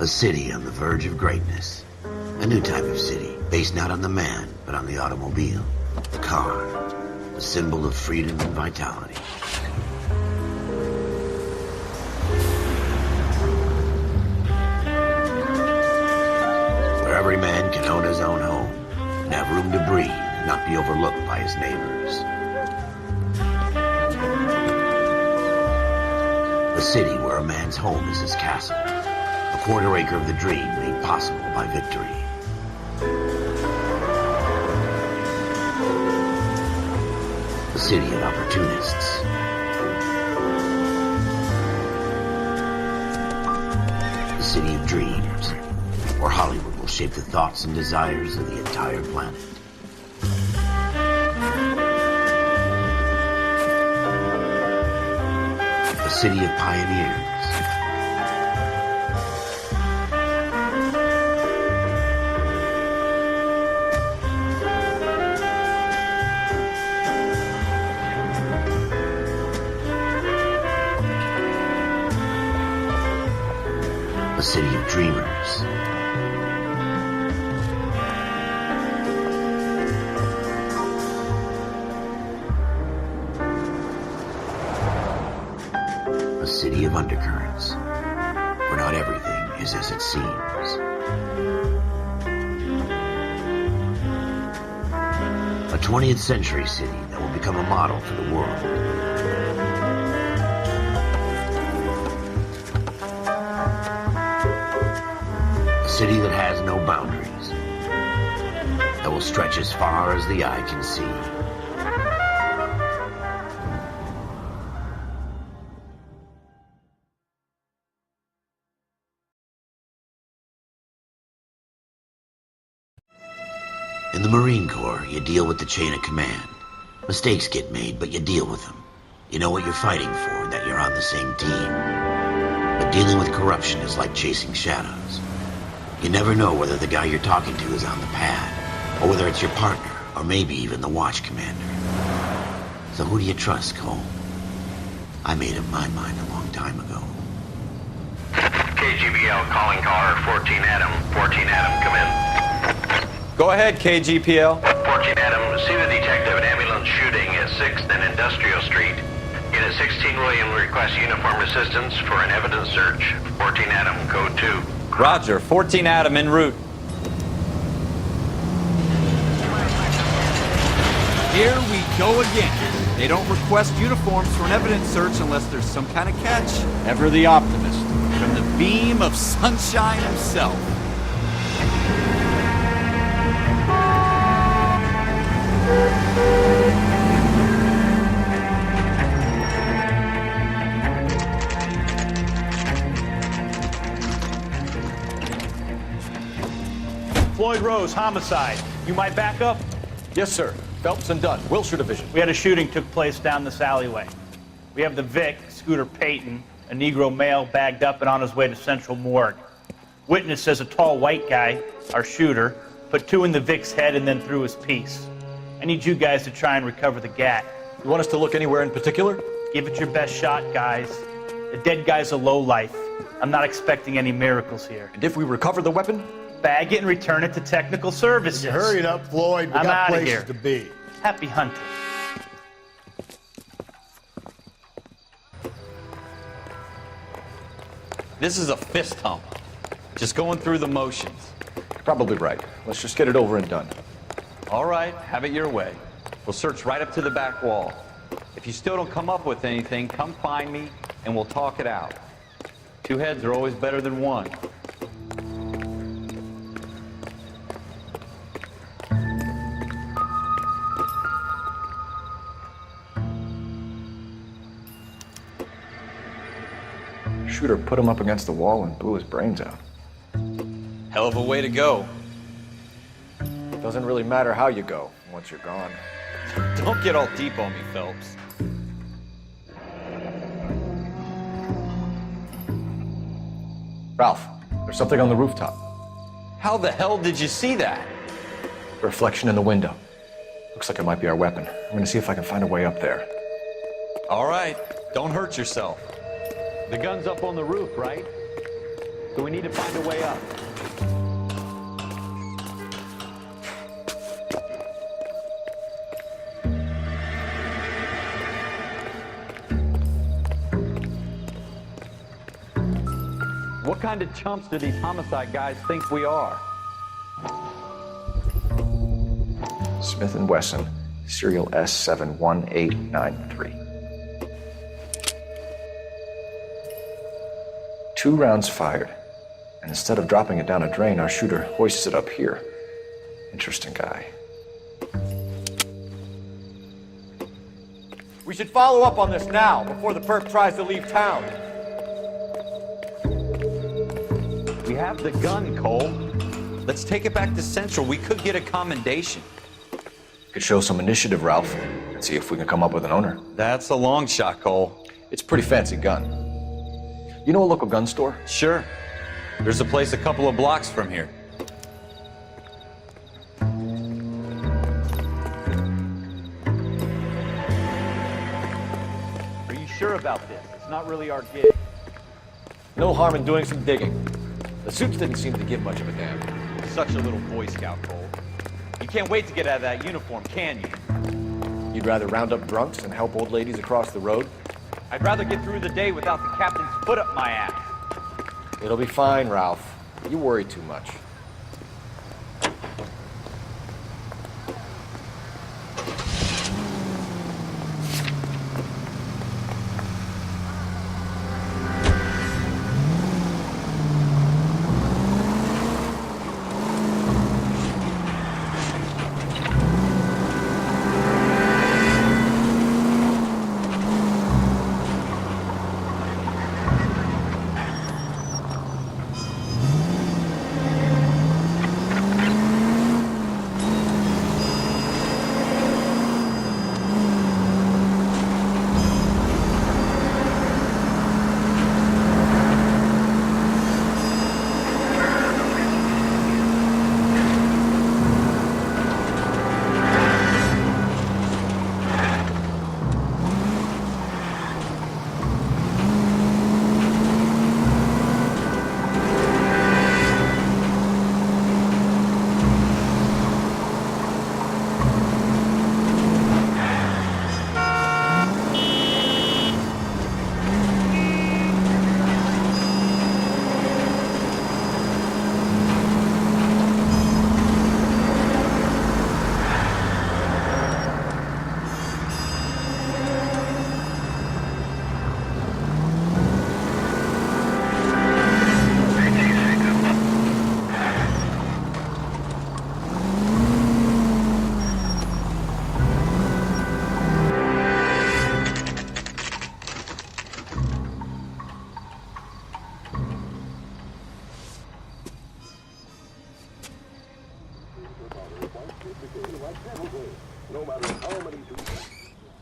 A city on the verge of greatness. A new type of city, based not on the man, but on the automobile. The car. The symbol of freedom and vitality. Where every man can own his own home, and have room to breathe, and not be overlooked by his neighbors. A city where a man's home is his castle. A quarter acre of the dream made possible by victory. A city of opportunists. A city of dreams, where Hollywood will shape the thoughts and desires of the entire planet. A city of pioneers. A city of dreamers. A city of undercurrents, where not everything is as it seems. A 20th century city that will become a model for the world. A city that has no boundaries, that will stretch as far as the eye can see. In the Marine Corps, you deal with the chain of command. Mistakes get made, but you deal with them. You know what you're fighting for, and that you're on the same team. But dealing with corruption is like chasing shadows. You never know whether the guy you're talking to is on the pad, or whether it's your partner, or maybe even the watch commander. So who do you trust, Cole? I made up my mind a long time ago. KGBL calling caller 14 Adam. 14 Adam, come in. Go ahead, KGPL. 14 Adam, see the detective at ambulance shooting at 6th and Industrial Street. Unit 16 William requests uniform assistance for an evidence search. 14 Adam, code 2. Roger, 14 Adam en route. Here we go again. They don't request uniforms for an evidence search unless there's some kind of catch. Ever the optimist. From the beam of sunshine himself. Floyd Rose, homicide. You might back up? Yes, sir. Phelps and Dunn, Wilshire Division. We had a shooting took place down this alleyway. We have the Vic, Scooter Payton, a Negro male bagged up and on his way to Central Morgue. Witness says a tall white guy, our shooter, put 2 in the Vic's head and then threw his piece. I need you guys to try and recover the gat. You want us to look anywhere in particular? Give it your best shot, guys. The dead guy's a lowlife. I'm not expecting any miracles here. And if we recover the weapon? Bag it and return it to technical services. Hurry it up, Floyd. We I'm got outta places here. to be. Happy hunting. This is a fist hump. Just going through the motions. You're probably right. Let's just get it over and done. All right, have it your way. We'll search right up to the back wall. If you still don't come up with anything, come find me and we'll talk it out. 2 heads are always better than 1. Shooter put him up against the wall and blew his brains out. Hell of a way to go. Doesn't really matter how you go once you're gone. Don't get all deep on me, Phelps. Ralph, there's something on the rooftop. How the hell did you see that? A reflection in the window. Looks like it might be our weapon. I'm gonna see if I can find a way up there. All right, don't hurt yourself. The gun's up on the roof, right? so we need to find a way up. What kind of chumps do these homicide guys think we are? Smith & Wesson, serial S71893. 2 rounds fired, and instead of dropping it down a drain, our shooter hoists it up here. Interesting guy. We should follow up on this now, before the perp tries to leave town. We have the gun, Cole. Let's take it back to Central. We could get a commendation. Could show some initiative, Ralph, and see if we can come up with an owner. That's a long shot, Cole. It's a pretty fancy gun. You know a local gun store? Sure. There's a place a couple of blocks from here. Are you sure about this? It's not really our gig. No harm in doing some digging. The suits didn't seem to give much of a damn. Such a little Boy Scout, Cole. You can't wait to get out of that uniform, can you? You'd rather round up drunks and help old ladies across the road? I'd rather get through the day without the captain's foot up my ass. It'll be fine, Ralph. You worry too much.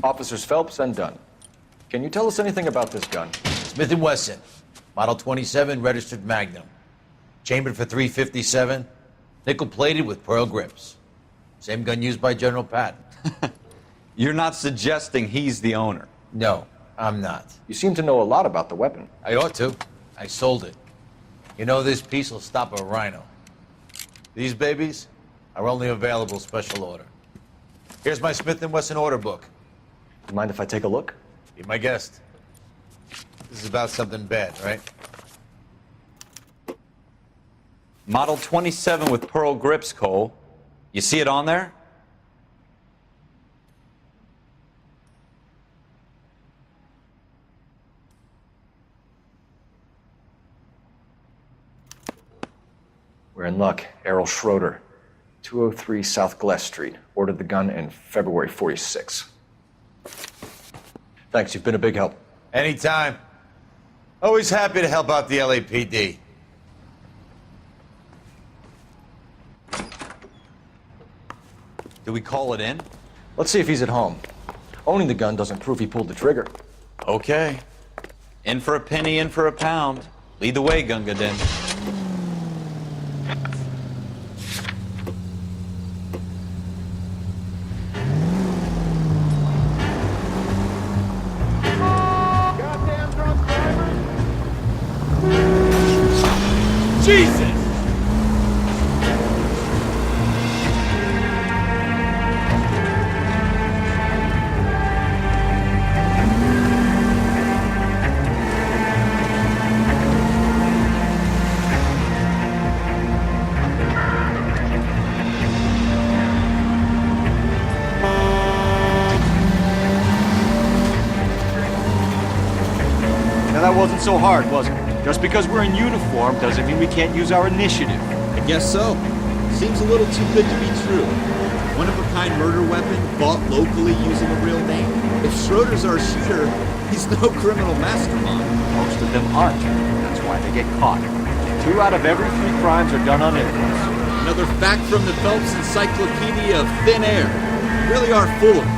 Officers Phelps and Dunn. Can you tell us anything about this gun? Smith & Wesson, Model 27, registered Magnum. Chambered for .357, nickel-plated with pearl grips. Same gun used by General Patton. You're not suggesting he's the owner? No, I'm not. You seem to know a lot about the weapon. I ought to. I sold it. You know, this piece will stop a rhino. These babies are only available special order. Here's my Smith & Wesson order book. You mind if I take a look? Be my guest. This is about something bad, right? Model 27 with pearl grips, Cole. You see it on there? We're in luck. Errol Schroeder, 203 South Glass Street. Ordered the gun in February '46. Thanks, you've been a big help. Anytime. Always happy to help out the LAPD. Do we call it in? Let's see if he's at home. Owning the gun doesn't prove he pulled the trigger. Okay. In for a penny, in for a pound. Lead the way, Gunga Din. Jesus! Now that wasn't so hard, was it? Just because we're in uniform doesn't mean we can't use our initiative. I guess so. Seems a little too good to be true. One-of-a-kind murder weapon bought locally using a real name. If Schroeder's our shooter, he's no criminal mastermind. Most of them aren't. That's why they get caught. 2 out of every 3 crimes are done on impulse. Another fact from the Phelps Encyclopedia of Thin Air. You really are full of it.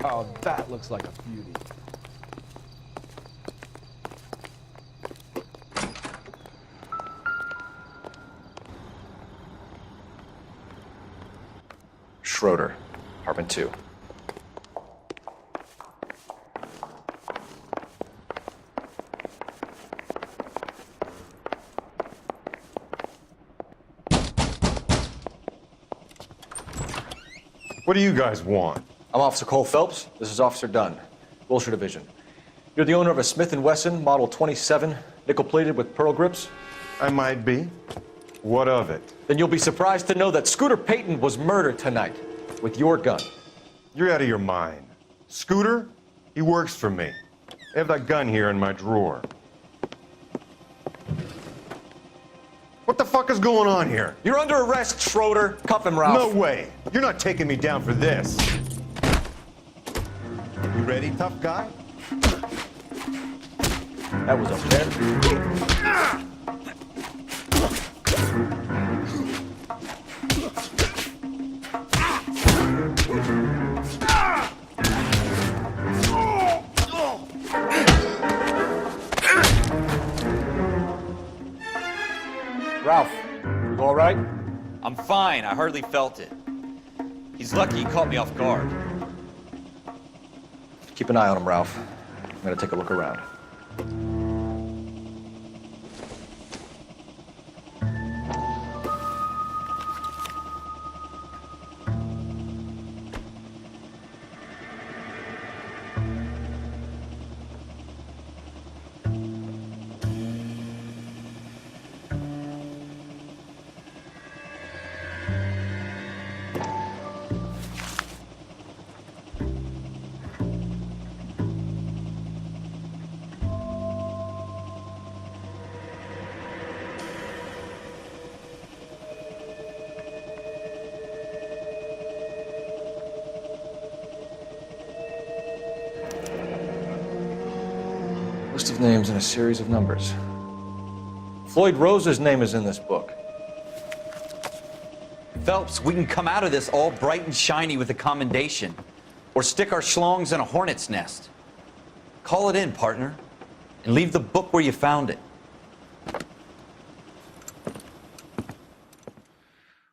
Wow, that looks like a beauty. Schroeder, apartment 2. What do you guys want? I'm Officer Cole Phelps. This is Officer Dunn, Wilshire Division. You're the owner of a Smith & Wesson Model 27, nickel-plated with pearl grips? I might be. What of it? Then you'll be surprised to know that Scooter Payton was murdered tonight with your gun. You're out of your mind. Scooter? He works for me. I have that gun here in my drawer. What the fuck is going on here? You're under arrest, Schroeder. Cuff him, Ralph. No way. You're not taking me down for this. You ready, tough guy? That was unfair. Ralph, you all right? I'm fine. I hardly felt it. He's lucky he caught me off guard. Keep an eye on him, Ralph. I'm gonna take a look around. List of names and a series of numbers. Floyd Rose's name is in this book. Phelps, we can come out of this all bright and shiny with a commendation. Or stick our schlongs in a hornet's nest. Call it in, partner. And leave the book where you found it.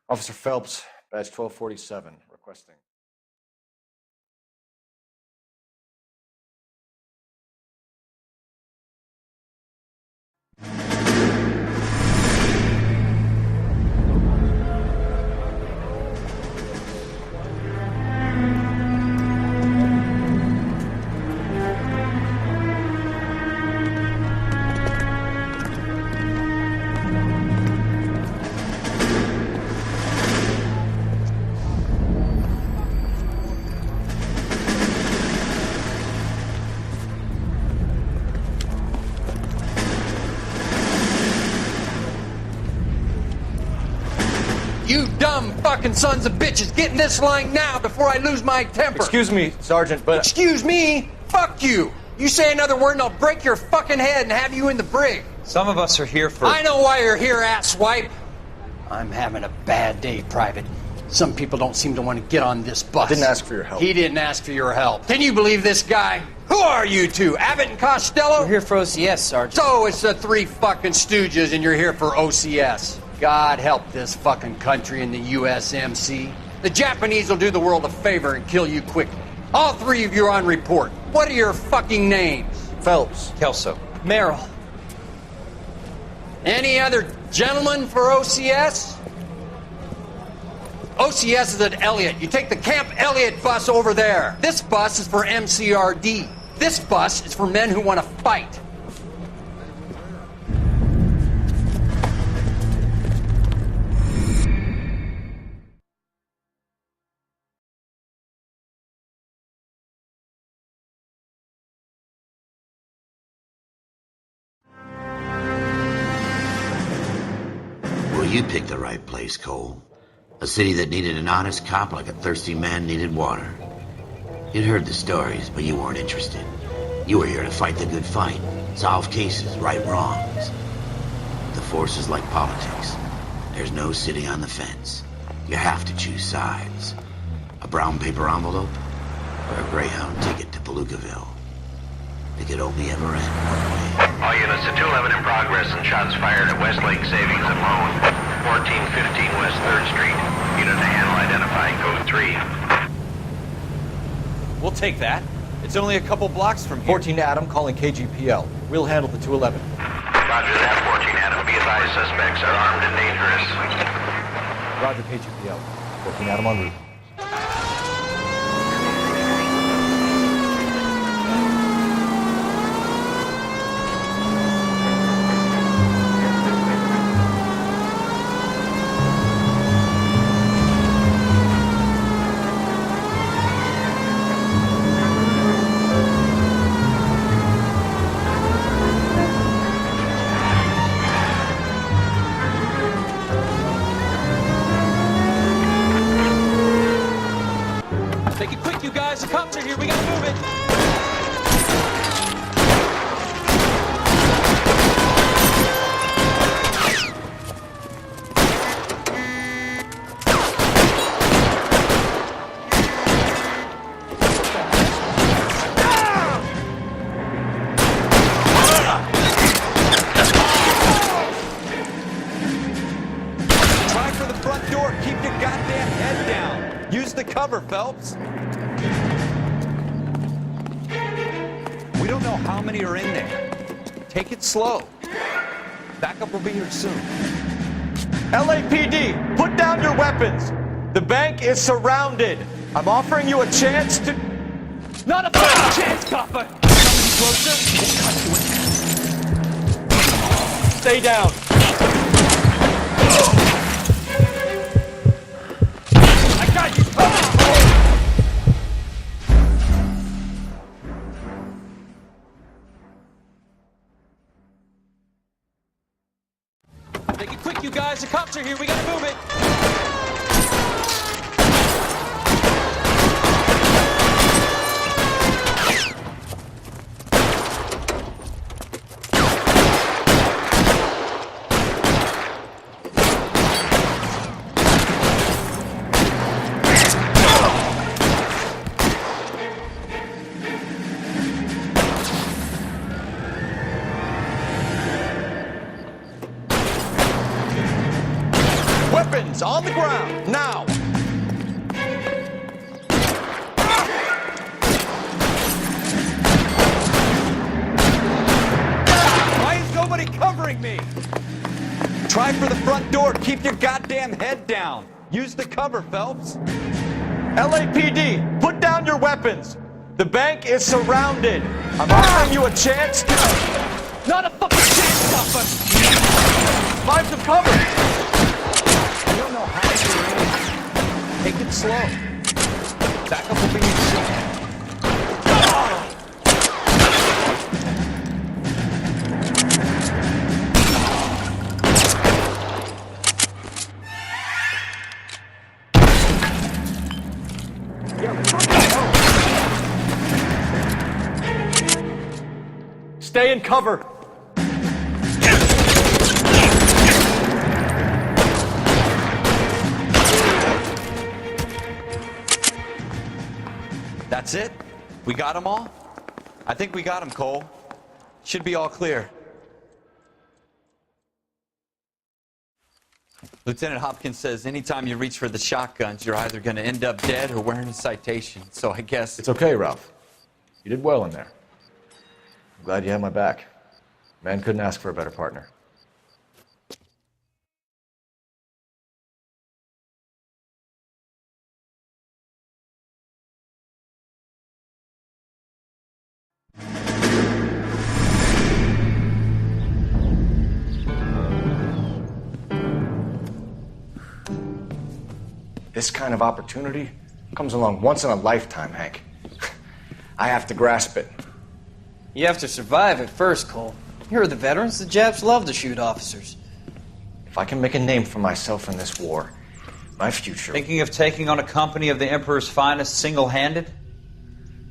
Officer Phelps, badge 1247, requesting. dumb fucking sons of bitches. Get in this line now before I lose my temper. Excuse me, Sergeant, but... Excuse me? Fuck you. You say another word and I'll break your fucking head and have you in the brig. Some of us are here for... I know why you're here, asswipe. I'm having a bad day, Private. Some people don't seem to want to get on this bus. I didn't ask for your help. He didn't ask for your help. Can you believe this guy? Who are you two? Abbott and Costello? We're here for OCS, Sergeant. So it's the three fucking stooges and you're here for OCS. God help this fucking country and the USMC. The Japanese will do the world a favor and kill you quickly. All three of you are on report. What are your fucking names? Phelps. Kelso. Merrill. Any other gentlemen for OCS? OCS is at Elliott. You take the Camp Elliott bus over there. This bus is for MCRD. This bus is for men who want to fight. Well, you picked the right place, Cole. A city that needed an honest cop like a thirsty man needed water. You'd heard the stories, but you weren't interested. You were here to fight the good fight, solve cases, right wrongs. The force is like politics. There's no sitting on the fence. You have to choose sides. A brown paper envelope or a Greyhound ticket to Palookaville. It could only ever end one way. All units to 211 in progress and shots fired at Westlake Savings and Loan, 1415 West 3rd Street. Unit to handle identifying code 3. We'll take that. It's only a couple blocks from here. 14 Adam calling KGPL. We'll handle the 211. Roger that, 14 Adam. Be advised, suspects are armed and dangerous. Roger, KGPL. 14 Adam en route. Take it quick, you guys. The cops are here. We gotta move it. Try for the front door. Keep your goddamn head down. Use the cover, Phelps. We don't know how many are in there. Take it slow. Backup will be here soon. LAPD, put down your weapons. The bank is surrounded. I'm offering you a chance to... Not a fucking chance, copper! Come closer. Stay down. I got you. Make it quick, you guys. The cops are here. We gotta move it. Weapons on the ground, now! Why is nobody covering me? Try for the front door. Keep your goddamn head down. Use the cover, Phelps. LAPD, put down your weapons. The bank is surrounded. I'm offering you a chance to... Not a fucking chance, copper! Find some cover! I don't know how to aim. Take it slow. Backup will be here soon. Stay in cover. That's it? We got them all? I think we got them, Cole. Should be all clear. Lieutenant Hopkins says anytime you reach for the shotguns, you're either going to end up dead or wearing a citation. So I guess... It's okay, Ralph. You did well in there. I'm glad you had my back. Man couldn't ask for a better partner. This kind of opportunity comes along once in a lifetime, Hank. I have to grasp it. You have to survive it first, Cole. Here are the veterans. The Japs love to shoot officers. If I can make a name for myself in this war, my future... Thinking of taking on a company of the Emperor's finest single-handed?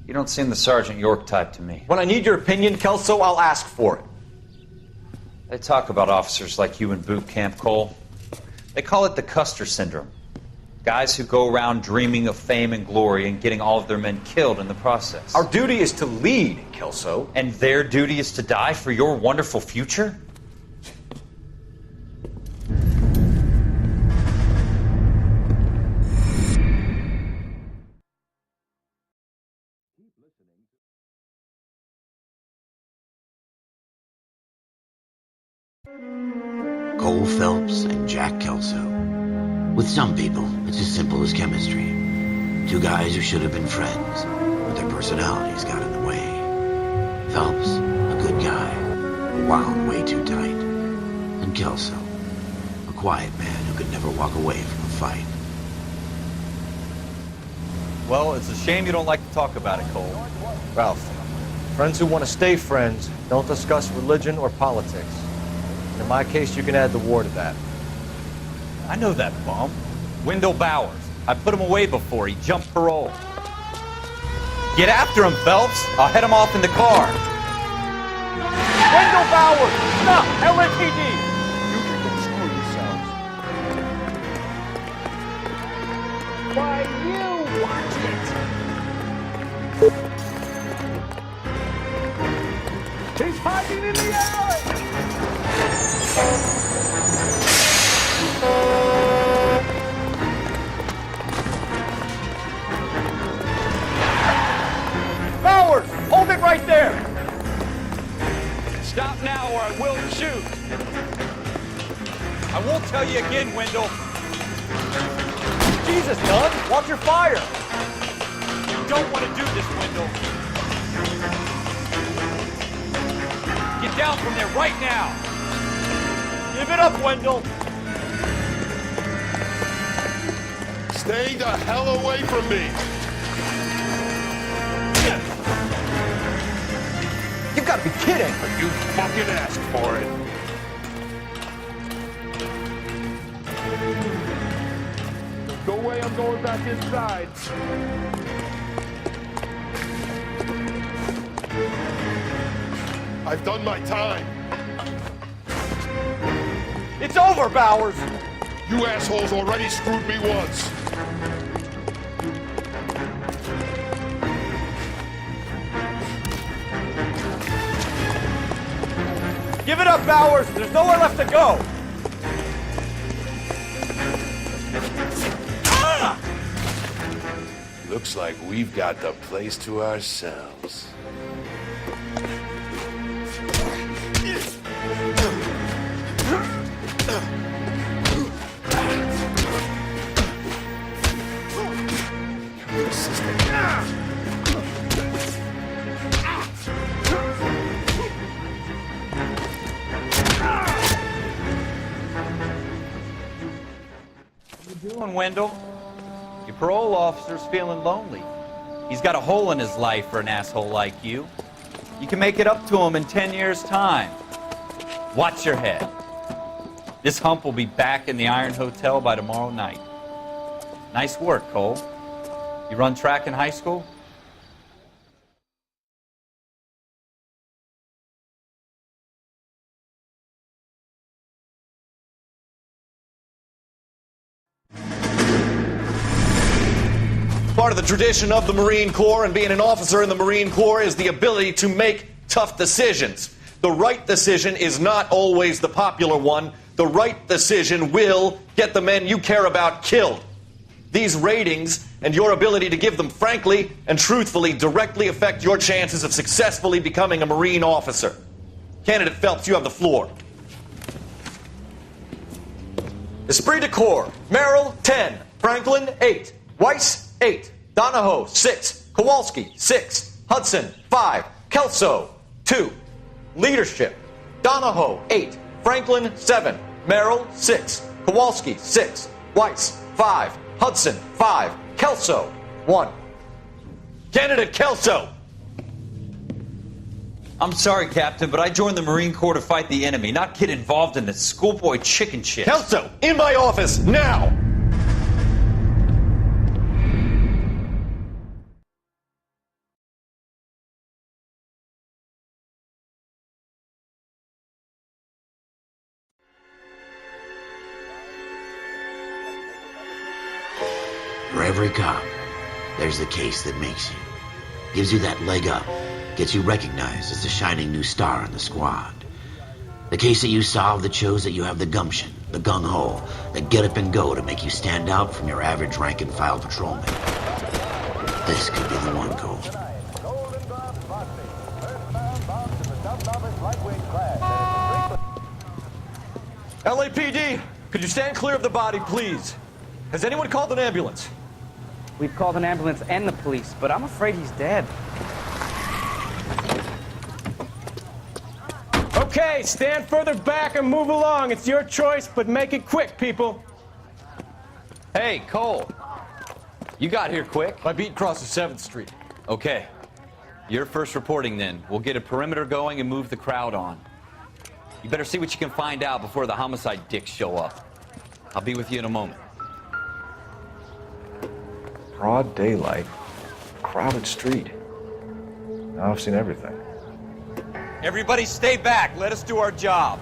You don't seem the Sergeant York type to me. When I need your opinion, Kelso, I'll ask for it. They talk about officers like you in boot camp, Cole. They call it the Custer syndrome. Guys who go around dreaming of fame and glory and getting all of their men killed in the process. Our duty is to lead, Kelso. And their duty is to die for your wonderful future? Cole Phelps and Jack Kelso. With some people, it's as simple as chemistry. Two guys who should have been friends, but their personalities got in the way. Phelps, a good guy, wound way too tight. And Kelso, a quiet man who could never walk away from a fight. Well, it's a shame you don't like to talk about it, Cole. Ralph, friends who want to stay friends don't discuss religion or politics. And in my case, you can add the war to that. I know that bum. Wendell Bowers. I put him away before. He jumped parole. Get after him, Phelps. I'll head him off in the car. Wendell Bowers! Stop! LAPD! You can go screw yourselves. Why, you watch it! He's hiding in the alley! Bowers! Hold it right there! Stop now or I will shoot! I won't tell you again, Wendell. Jesus, Doug! Watch your fire! You don't want to do this, Wendell. Get down from there right now. Give it up, Wendell! Stay the hell away from me! You've got to be kidding! You fucking asked for it! No way I'm going back inside. I've done my time! It's over, Bowers! You assholes already screwed me once! Give it up, Bowers! There's nowhere left to go! Looks like we've got the place to ourselves. What you doing, Wendell? Your parole officer's feeling lonely. He's got a hole in his life for an asshole like you. You can make it up to him in 10 years' time. Watch your head. This hump will be back in the Iron Hotel by tomorrow night. Nice work, Cole. You run track in high school? Part of the tradition of the Marine Corps and being an officer in the Marine Corps is the ability to make tough decisions. The right decision is not always the popular one. The right decision will get the men you care about killed. These ratings and your ability to give them frankly and truthfully directly affect your chances of successfully becoming a Marine officer. Candidate Phelps, you have the floor. Esprit de Corps, Merrill, 10. Franklin, 8. Weiss, 8. Donahoe, 6. Kowalski, 6. Hudson, 5. Kelso, 2. Leadership, Donahoe, 8. Franklin, 7. Merrill, 6. Kowalski, 6. Weiss, 5. Hudson, 5. Kelso, 1. Candidate Kelso! I'm sorry, Captain, but I joined the Marine Corps to fight the enemy, not get involved in this schoolboy chicken shit. Kelso, in my office, now! For every cop, there's the case that makes you. Gives you that leg up. Gets you recognized as the shining new star in the squad. The case that you solve that shows that you have the gumption, the gung-ho, the get up and go to make you stand out from your average rank-and-file patrolman. This could be the one, Cole. LAPD, could you stand clear of the body, please? Has anyone called an ambulance? We've called an ambulance and the police, but I'm afraid he's dead. Okay, stand further back and move along. It's your choice, but make it quick, people. Hey, Cole. You got here quick. My beat crosses 7th Street. Okay. You're first reporting then. We'll get a perimeter going and move the crowd on. You better see what you can find out before the homicide dicks show up. I'll be with you in a moment. Broad daylight, crowded street. Now I've seen everything. Everybody stay back. Let us do our job.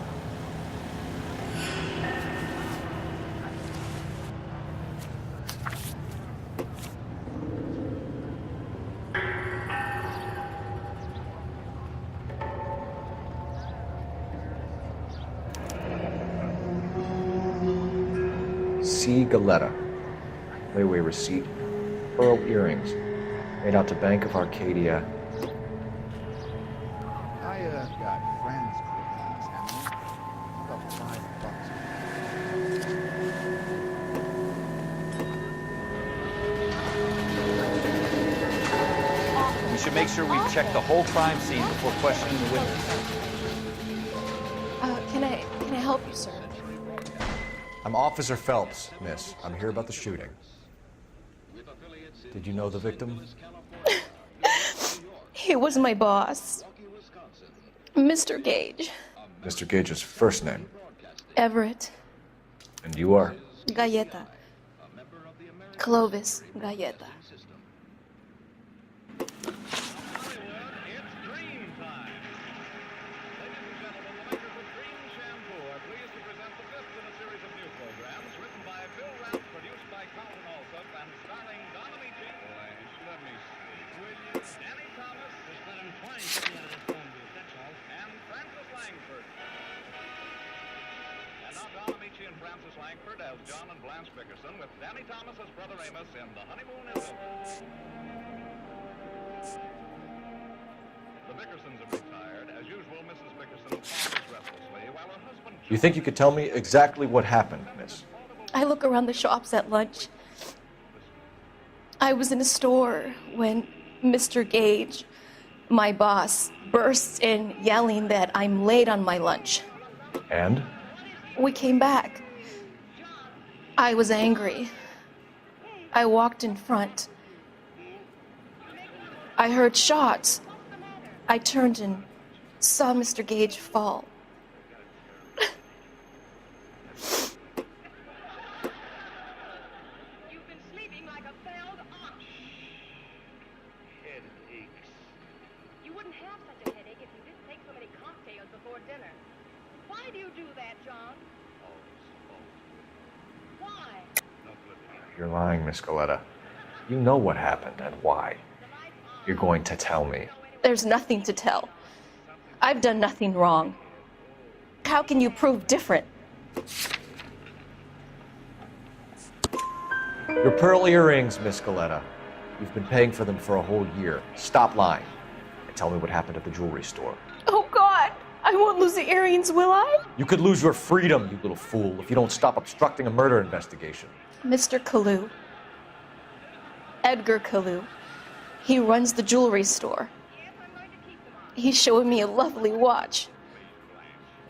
C. Galetta. Layaway receipt. Pearl earrings. Made out to Bank of Arcadia. I got friends for about $5. We should make sure we check the whole crime scene before questioning the witness. Can I help you, sir? I'm Officer Phelps, miss. I'm here about the shooting. Did you know the victim? He was my boss, Mr. Gage. Mr. Gage's first name. Everett. And you are? Galleta. Clovis Galleta. John and Blanche Bickerson with Danny Thomas as Brother Amos in The Honeymoon is Over. The Bickersons have retired. As usual, Mrs. Bickerson ponders restlessly while her husband... You think you could tell me exactly what happened, miss? I look around the shops at lunch. I was in a store when Mr. Gage, my boss, bursts in yelling that I'm late on my lunch. And? We came back. I was angry. I walked in front. I heard shots. I turned and saw Mr. Gage fall. You've been sleeping like a failed aunt. Headaches. You wouldn't have such a headache if you didn't take so many cocktails before dinner. Why do you do that, John? Why? You're lying, Miss Galetta. You know what happened and why. You're going to tell me. There's nothing to tell. I've done nothing wrong. How can you prove different? Your pearl earrings, Miss Galetta. You've been paying for them for a whole year. Stop lying and tell me what happened at the jewelry store. Oh, God! I won't lose the earrings, will I? You could lose your freedom, you little fool, if you don't stop obstructing a murder investigation. Mr. Kalu. Edgar Kalu. He runs the jewelry store. He's showing me a lovely watch.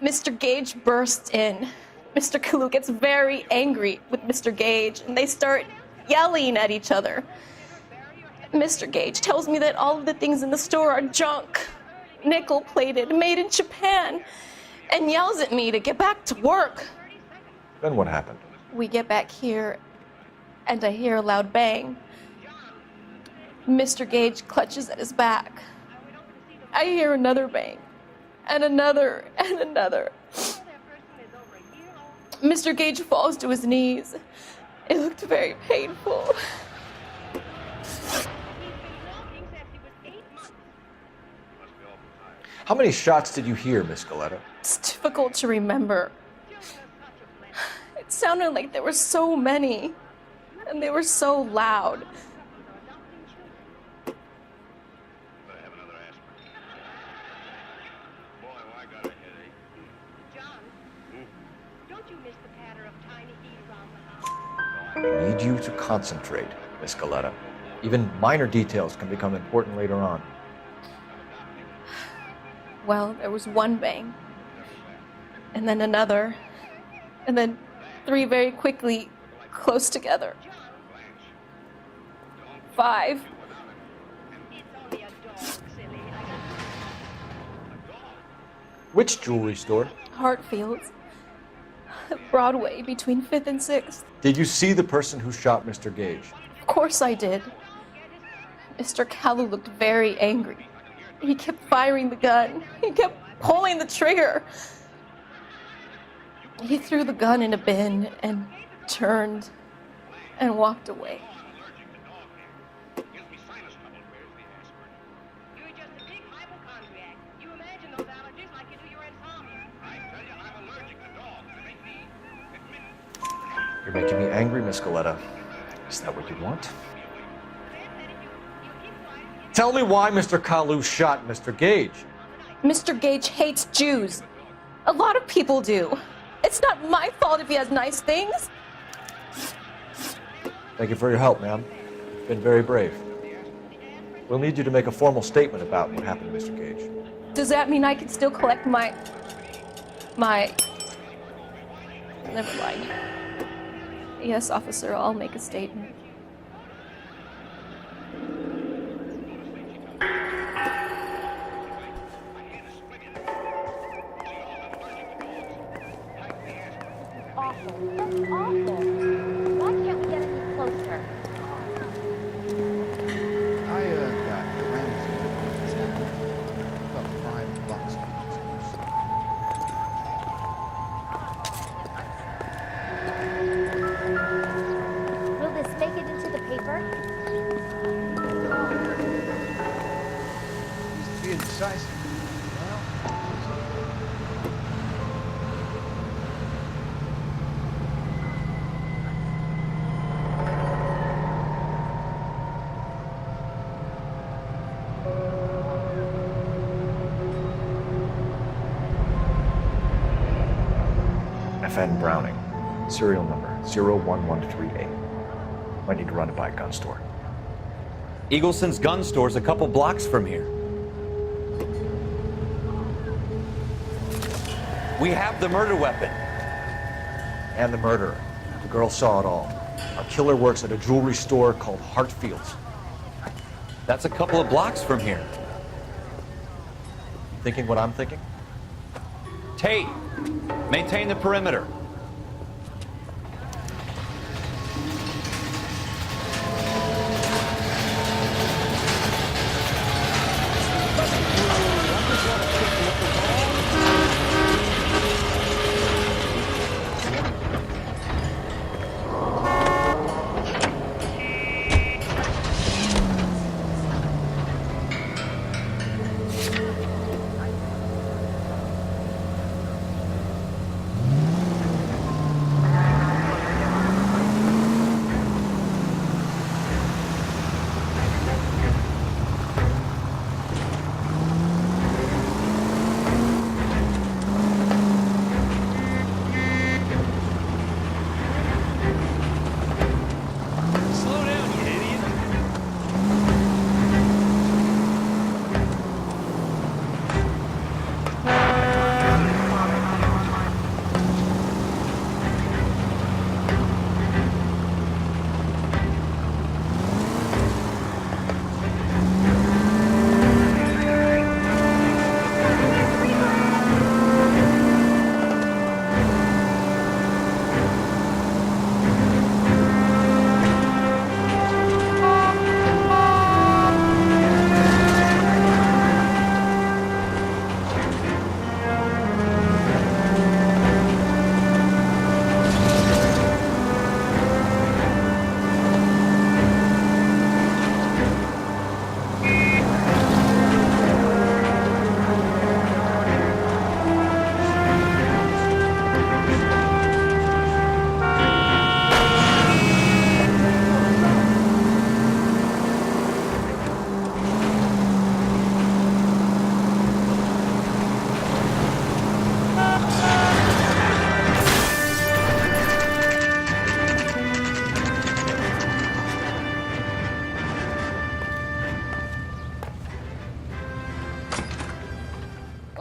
Mr. Gage bursts in. Mr. Kalu gets very angry with Mr. Gage, and they start yelling at each other. Mr. Gage tells me that all of the things in the store are junk, nickel-plated, made in Japan, and yells at me to get back to work. Then what happened? We get back here, and I hear a loud bang. Mr. Gage clutches at his back. I hear another bang, and another, and another. Mr. Gage falls to his knees. It looked very painful. How many shots did you hear, Miss Galetta? It's difficult to remember. It sounded like there were so many, and they were so loud. I need you to concentrate, Miss Galetta. Even minor details can become important later on. Well, there was one bang, and then another, and then three very quickly, close together. 5. Which jewelry store? Hartfield's. Broadway, between 5th and 6th. Did you see the person who shot Mr. Gage? Of course I did. Mr. Kalu looked very angry. He kept firing the gun. He kept pulling the trigger. He threw the gun in a bin and turned and walked away. You're making me angry, Miss Galetta. Is that what you want? Tell me why Mr. Kalu shot Mr. Gage. Mr. Gage hates Jews. A lot of people do. It's not my fault if he has nice things. Thank you for your help, ma'am. You've been very brave. We'll need you to make a formal statement about what happened to Mr. Gage. Does that mean I can still collect my... Never mind. Yes, officer, I'll make a statement. Awful. That's awful. Why can't we get any closer? I got friends in town. About $5. Will this make it into the paper? He's being decisive. FN Browning, serial number 01138. Might need to run it by a gun store. Eagleson's gun store's a couple blocks from here. We have the murder weapon. And the murderer. The girl saw it all. Our killer works at a jewelry store called Hartfield's. That's a couple of blocks from here. Thinking what I'm thinking? Tate, maintain the perimeter.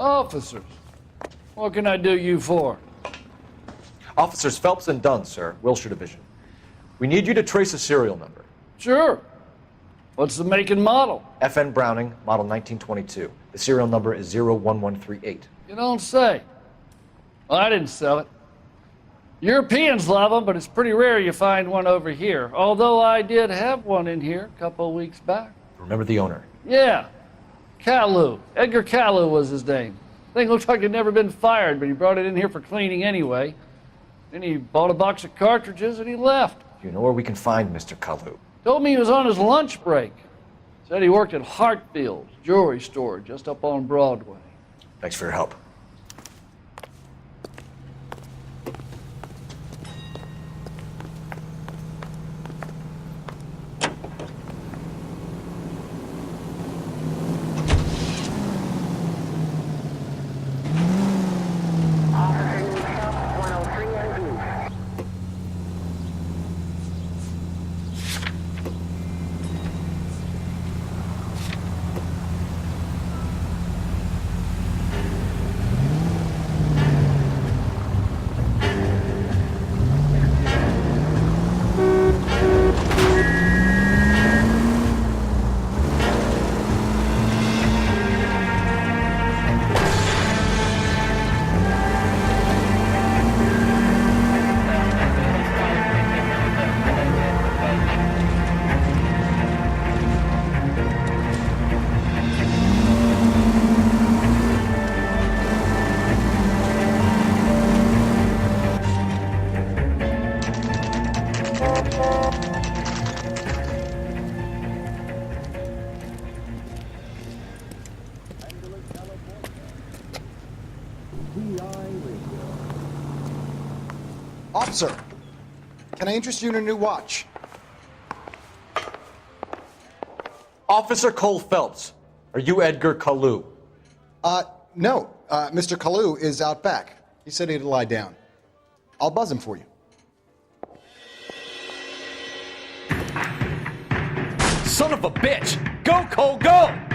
Officers, what can I do you for? Officers Phelps and Dunn, sir, Wilshire Division. We need you to trace a serial number. Sure. What's the make and model? FN Browning, model 1922. The serial number is 01138. You don't say. Well, I didn't sell it. Europeans love them, but it's pretty rare you find one over here. Although I did have one in here a couple of weeks back. Remember the owner? Yeah. Kalu. Edgar Kalu was his name. Thing looked like he'd never been fired, but he brought it in here for cleaning anyway. Then he bought a box of cartridges and he left. Do you know where we can find Mr. Kalu? Told me he was on his lunch break. Said he worked at Hartfield's jewelry store just up on Broadway. Thanks for your help. Officer, can I interest you in a new watch? Officer Cole Phelps, are you Edgar Kalu? No. Mr. Kalu is out back. He said he'd lie down. I'll buzz him for you. Son of a bitch! Go, Cole, go!